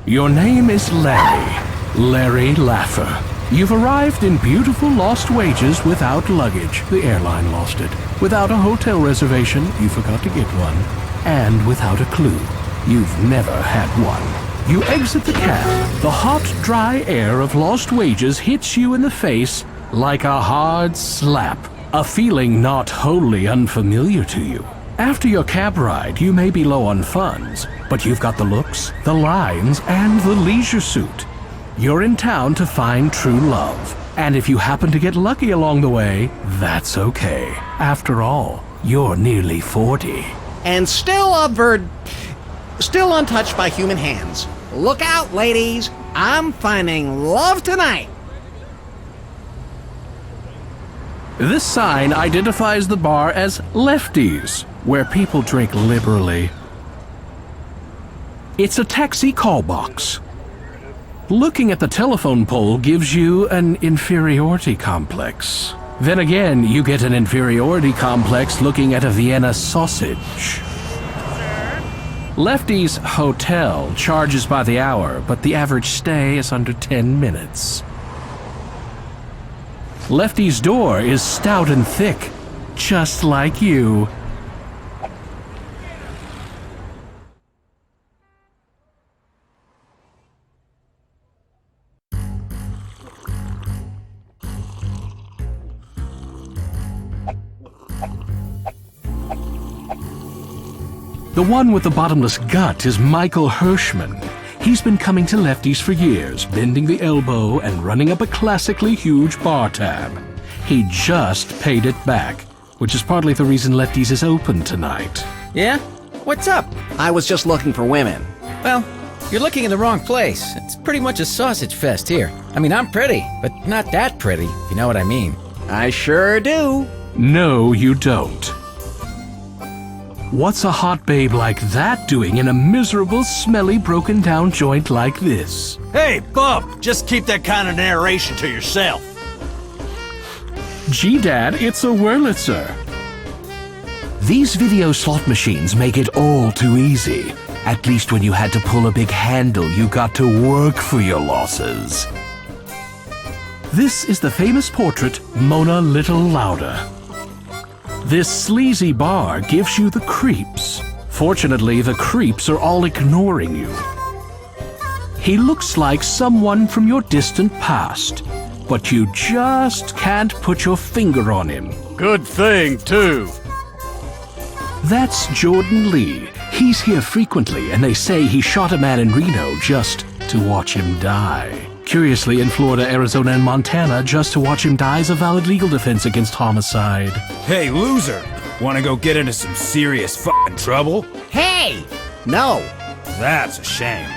Your name is Larry Laffer. You've arrived in beautiful Lost Wages without luggage. The airline lost it. Without a hotel reservation, you forgot to get one. And without a clue, you've never had one. You exit the cab. The hot, dry air of Lost Wages hits you in the face like a hard slap. A feeling not wholly unfamiliar to you. After your cab ride, you may be low on funds, but you've got the looks, the lines, and the leisure suit. You're in town to find true love. And if you happen to get lucky along the way, that's okay. After all, you're nearly 40. And still untouched by human hands. Look out, ladies. I'm finding love tonight. This sign identifies the bar as Lefties, where people drink liberally. It's a taxi call box. Looking at the telephone pole gives you an inferiority complex. Then again, you get an inferiority complex looking at a Vienna sausage. Lefty's hotel charges by the hour, but the average stay is under 10 minutes. Lefty's door is stout and thick, just like you. The one with the bottomless gut is Michael Hirschman. He's been coming to Lefty's for years, bending the elbow and running up a classically huge bar tab. He just paid it back, which is partly the reason Lefty's is open tonight. Yeah? What's up? I was just looking for women. Well, you're looking in the wrong place. It's pretty much a sausage fest here. I mean, I'm pretty, but not that pretty, if you know what I mean. I sure do. No, you don't. What's a hot babe like that doing in a miserable, smelly, broken-down joint like this? Hey, Bub, just keep that kind of narration to yourself. Gee, Dad, it's a Wurlitzer. These video slot machines make it all too easy. At least when you had to pull a big handle, you got to work for your losses. This is the famous portrait, Mona Little Louder. This sleazy bar gives you the creeps. Fortunately, the creeps are all ignoring you. He looks like someone from your distant past, but you just can't put your finger on him. Good thing, too. That's Jordan Lee. He's here frequently, and they say he shot a man in Reno just to watch him die. Curiously, in Florida, Arizona, and Montana, just to watch him die is a valid legal defense against homicide. Hey, loser! Wanna go get into some serious f***ing trouble? Hey! No. That's a shame.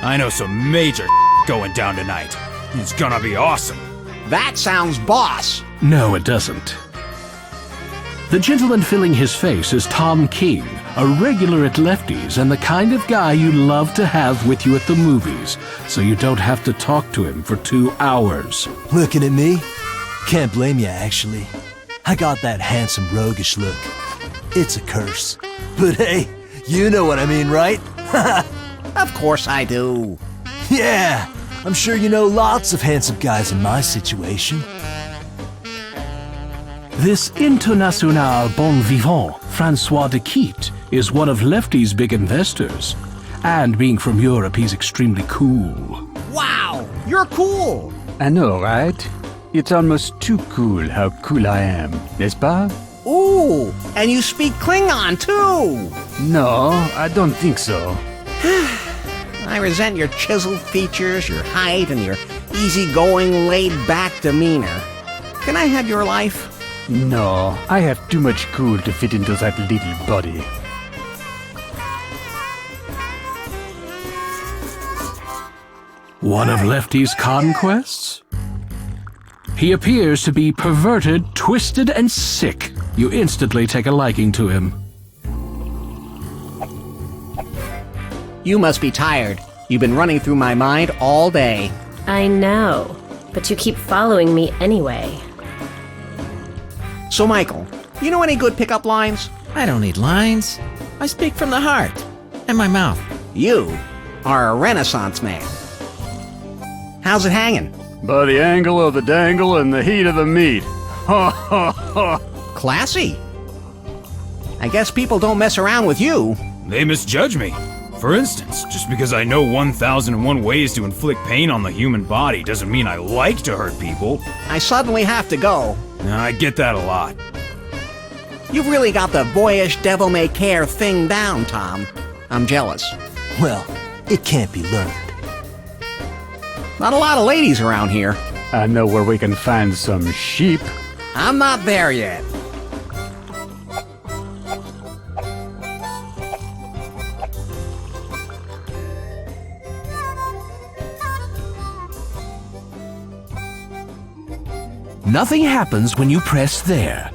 I know some major going down tonight. It's gonna be awesome. That sounds boss. No, it doesn't. The gentleman filling his face is Tom King, a regular at Lefty's and the kind of guy you love to have with you at the movies, so you don't have to talk to him for 2 hours. Looking at me? Can't blame you, actually. I got that handsome, roguish look. It's a curse. But hey, you know what I mean, right? Of course I do. Yeah, I'm sure you know lots of handsome guys in my situation. This international bon vivant, Francois de Quitte, is one of Lefty's big investors. And being from Europe, he's extremely cool. Wow! You're cool. I know, right? It's almost too cool how cool I am, n'est-ce pas? Ooh, and you speak Klingon too. No, I don't think so. I resent your chiseled features, your height, and your easygoing, laid-back demeanor. Can I have your life? No, I have too much cool to fit into that little body. One of Lefty's conquests? He appears to be perverted, twisted, and sick. You instantly take a liking to him. You must be tired. You've been running through my mind all day. I know, but you keep following me anyway. So, Michael, you know any good pickup lines? I don't need lines. I speak from the heart and my mouth. You are a Renaissance man. How's it hanging? By the angle of the dangle and the heat of the meat. Ha ha ha! Classy. I guess people don't mess around with you. They misjudge me. For instance, just because I know 1001 ways to inflict pain on the human body doesn't mean I like to hurt people. I suddenly have to go. I get that a lot. You've really got the boyish devil-may-care thing down, Tom. I'm jealous. Well, it can't be learned. Not a lot of ladies around here. I know where we can find some sheep. I'm not there yet. Nothing happens when you press there.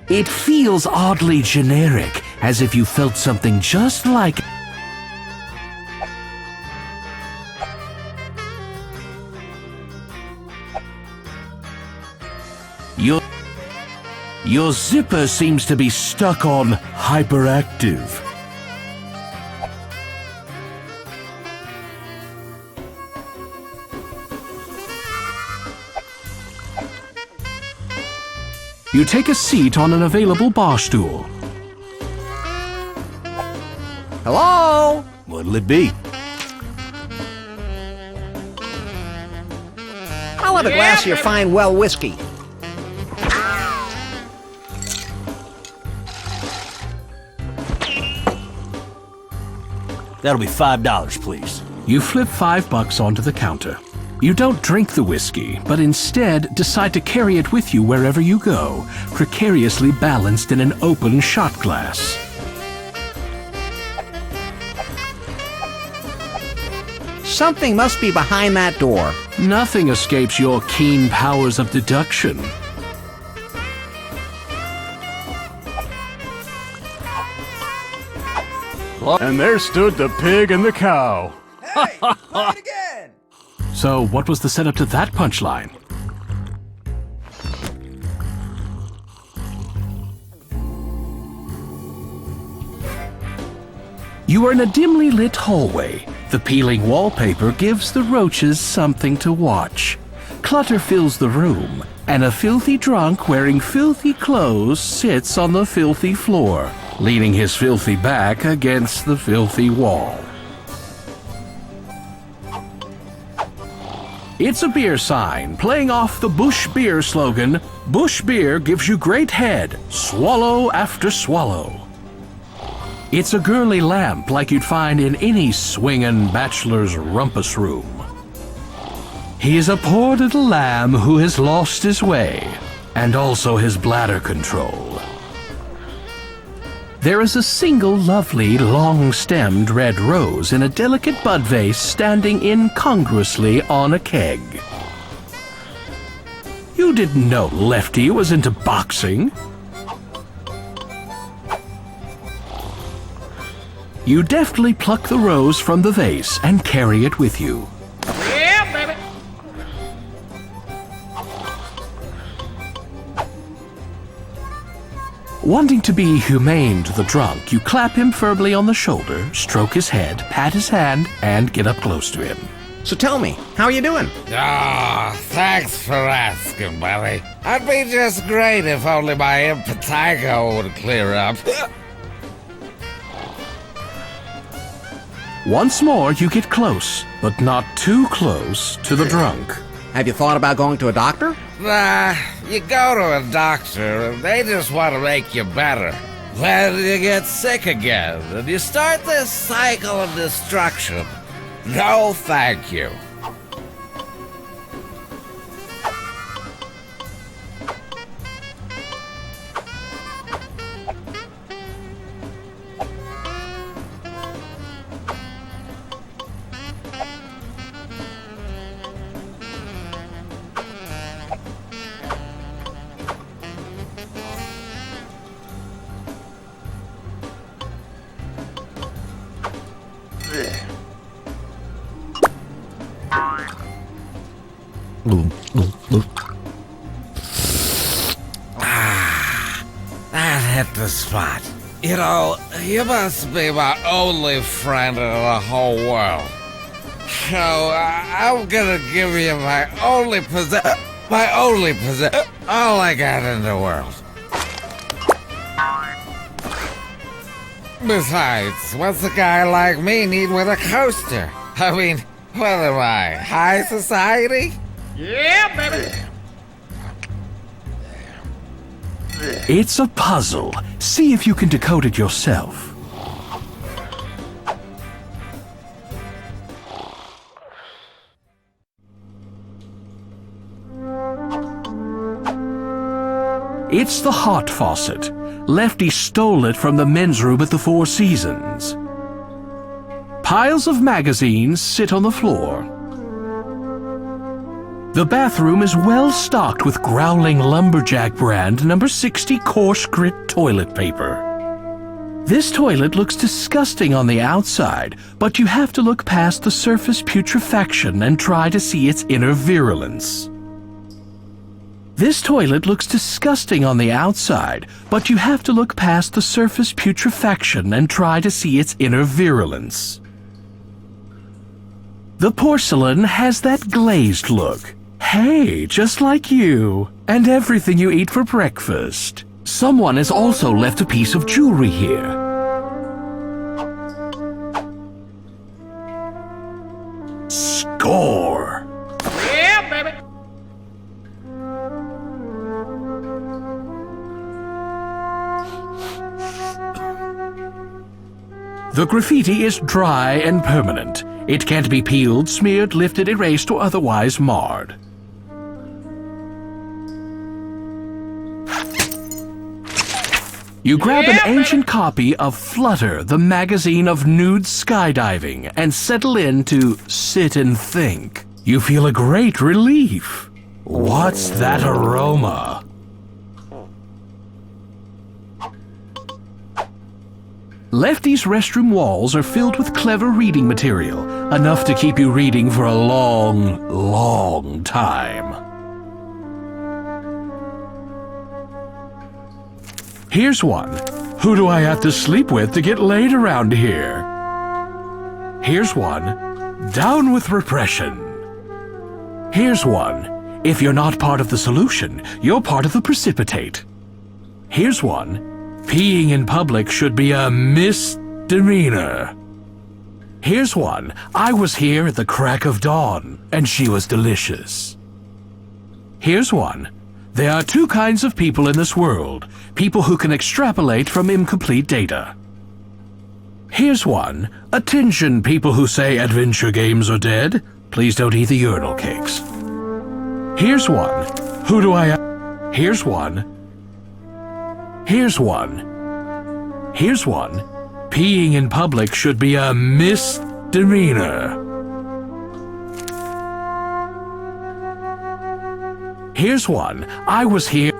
It feels oddly generic, as if you felt something just like... Your zipper seems to be stuck on hyperactive. You take a seat on an available bar stool. Hello? What'll it be? I'll have a glass of your fine well whiskey. That'll be $5, please. You flip $5 onto the counter. You don't drink the whiskey, but instead decide to carry it with you wherever you go, precariously balanced in an open shot glass. Something must be behind that door. Nothing escapes your keen powers of deduction. And there stood the pig and the cow. Hey, play it again! So, what was the setup to that punchline? You are in a dimly lit hallway. The peeling wallpaper gives the roaches something to watch. Clutter fills the room, and a filthy drunk wearing filthy clothes sits on the filthy floor, leaning his filthy back against the filthy wall. It's a beer sign playing off the Bush Beer slogan, "Bush Beer gives you great head, swallow after swallow." It's a girly lamp like you'd find in any swingin' bachelor's rumpus room. He's a poor little lamb who has lost his way, and also his bladder control. There is a single lovely, long-stemmed red rose in a delicate bud vase standing incongruously on a keg. You didn't know Lefty was into boxing. You deftly pluck the rose from the vase and carry it with you. Yeah, baby. Wanting to be humane to the drunk, you clap him firmly on the shoulder, stroke his head, pat his hand, and get up close to him. So tell me, how are you doing? Ah, thanks for asking, buddy. I'd be just great if only my impetigo would clear up. Once more, you get close, but not too close to the drunk. Have you thought about going to a doctor? Nah, you go to a doctor and they just want to make you better. Then you get sick again, and you start this cycle of destruction. No, thank you. That hit the spot. You know, you must be my only friend in the whole world. So, I'm gonna give you my only possession, all I got in the world. Besides, what's a guy like me need with a coaster? I mean, what am I, high society? Yeah, baby! It's a puzzle. See if you can decode it yourself. It's the hot faucet. Lefty stole it from the men's room at the Four Seasons. Piles of magazines sit on the floor. The bathroom is well stocked with growling lumberjack brand number 60 coarse grit toilet paper. This toilet looks disgusting on the outside, but you have to look past the surface putrefaction and try to see its inner virulence. This toilet looks disgusting on the outside, but you have to look past the surface putrefaction and try to see its inner virulence. The porcelain has that glazed look. Hey, just like you, and everything you eat for breakfast. Someone has also left a piece of jewelry here. Score! Yeah, baby! The graffiti is dry and permanent. It can't be peeled, smeared, lifted, erased, or otherwise marred. You grab an ancient copy of Flutter, the magazine of nude skydiving, and settle in to sit and think. You feel a great relief. What's that aroma? Lefty's restroom walls are filled with clever reading material, enough to keep you reading for a long, long time. Here's one. Who do I have to sleep with to get laid around here? Here's one. Down with repression. Here's one. If you're not part of the solution, you're part of the precipitate. Here's one. Peeing in public should be a misdemeanor. Here's one. I was here at the crack of dawn, and she was delicious. Here's one. There are two kinds of people in this world. People who can extrapolate from incomplete data. Here's one. Attention, people who say adventure games are dead. Please don't eat the urinal cakes. Here's one. Who do I... Here's one. Here's one. Here's one. Peeing in public should be a misdemeanor. Here's one. I was here.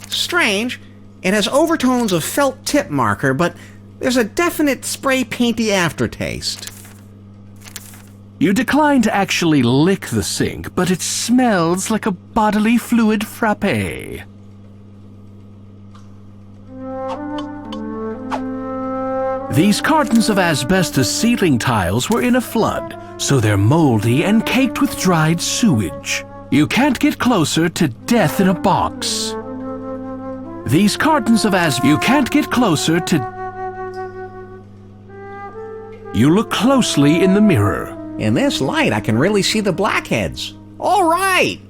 Strange. It has overtones of felt tip marker, but There's a definite spray painty aftertaste. You decline to actually lick the sink, but it smells like a bodily fluid frappe. These cartons of asbestos ceiling tiles were in a flood, so they're moldy and caked with dried sewage. You can't get closer to death in a box. These cartons of you can't get closer to... You look closely in the mirror. In this light, I can really see the blackheads. All right!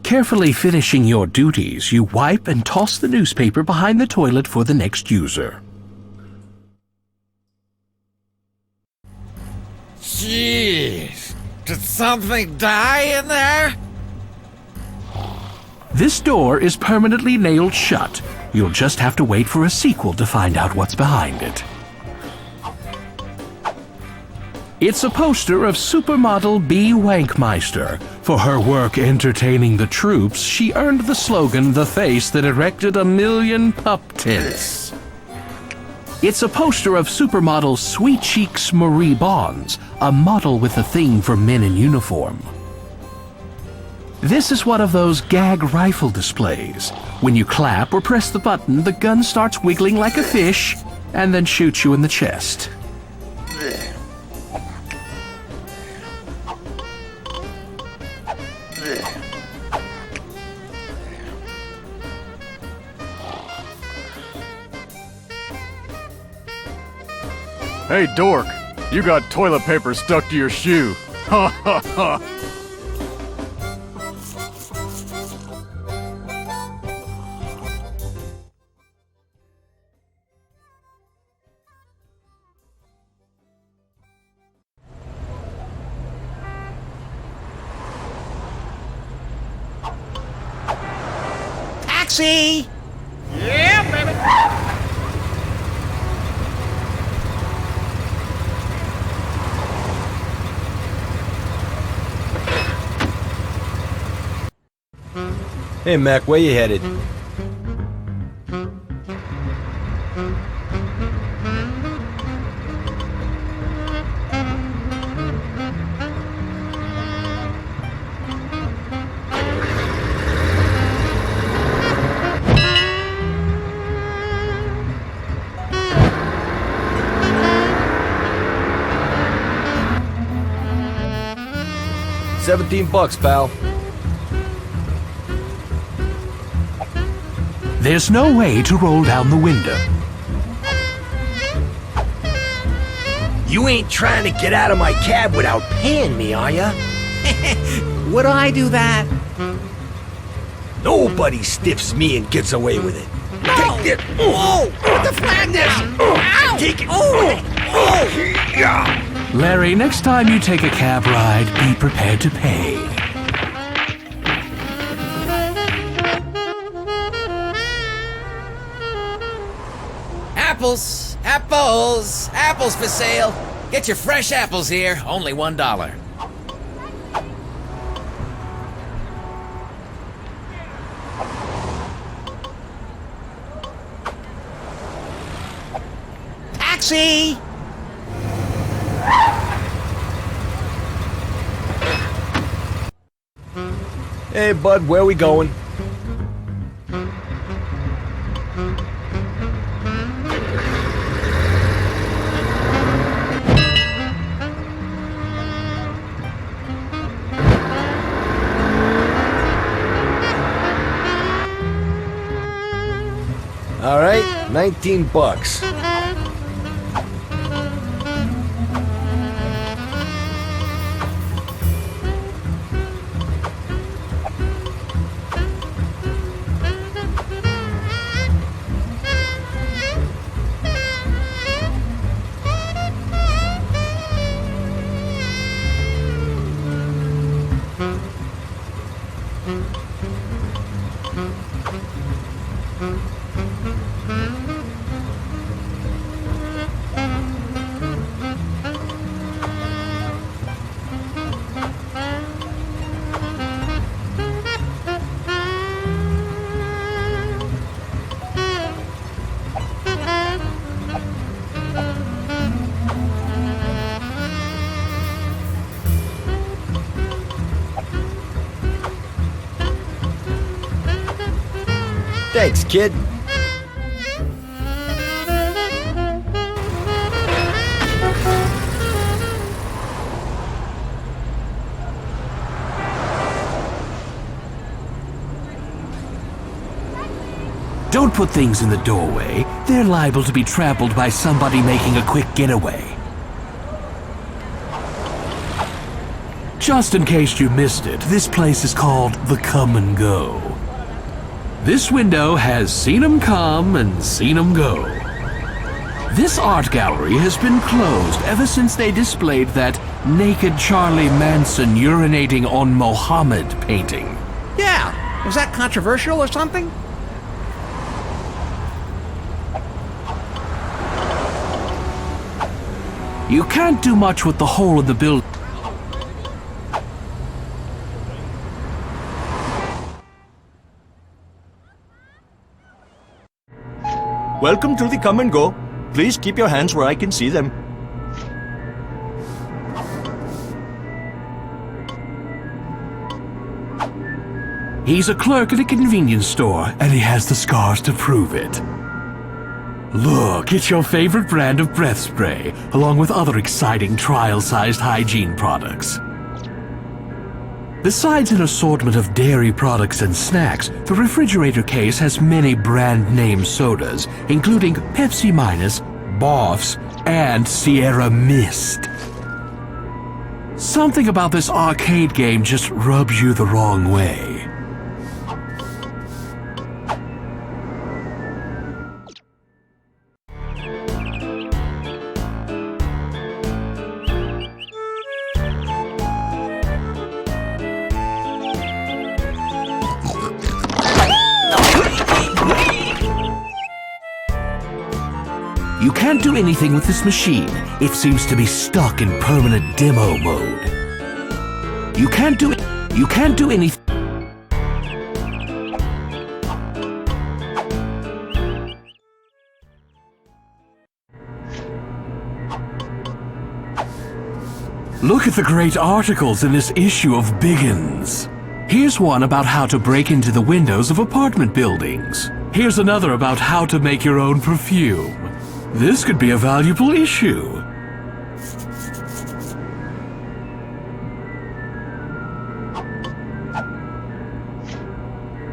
Carefully finishing your duties, you wipe and toss the newspaper behind the toilet for the next user. Jeez. Did something die in there? This door is permanently nailed shut. You'll just have to wait for a sequel to find out what's behind it. It's a poster of supermodel B. Wankmeister. For her work entertaining the troops, she earned the slogan, "The face that erected 1,000,000 pup tits." It's a poster of supermodel Sweet Cheeks Marie Bonds, a model with a thing for men in uniform. This is one of those gag rifle displays. When you clap or press the button, the gun starts wiggling like a fish and then shoots you in the chest. Hey, dork, you got toilet paper stuck to your shoe. Ha ha ha. Taxi! Yeah, baby. Hey, Mac, where you headed? $17, pal. There's no way to roll down the window. You ain't trying to get out of my cab without paying me, are ya? Would I do that? Nobody stiffs me and gets away with it. No! Take this. Whoa! What the flag this? Ow! Take it. Larry, next time you take a cab ride, be prepared to pay. Apples! Apples! Apples for sale! Get your fresh apples here, only $1. Taxi! Hey, bud, where we going? All right, $19. Thanks, kid. Don't put things in the doorway. They're liable to be trampled by somebody making a quick getaway. Just in case you missed it, this place is called the Come and Go. This window has seen 'em come and seen 'em go. This art gallery has been closed ever since they displayed that naked Charlie Manson urinating on Mohammed painting. Yeah, was that controversial or something? You can't do much with the hole in the building. Welcome to the Come and Go. Please keep your hands where I can see them. He's a clerk at a convenience store, and he has the scars to prove it. Look, it's your favorite brand of breath spray, along with other exciting trial-sized hygiene products. Besides an assortment of dairy products and snacks, the refrigerator case has many brand-name sodas, including Pepsi Minus, Boffs, and Sierra Mist. Something about this arcade game just rubs you the wrong way. You can't do anything with this machine. It seems to be stuck in permanent demo mode. You can't do anything. Look at the great articles in this issue of Biggins. Here's one about how to break into the windows of apartment buildings. Here's another about how to make your own perfume. This could be a valuable issue.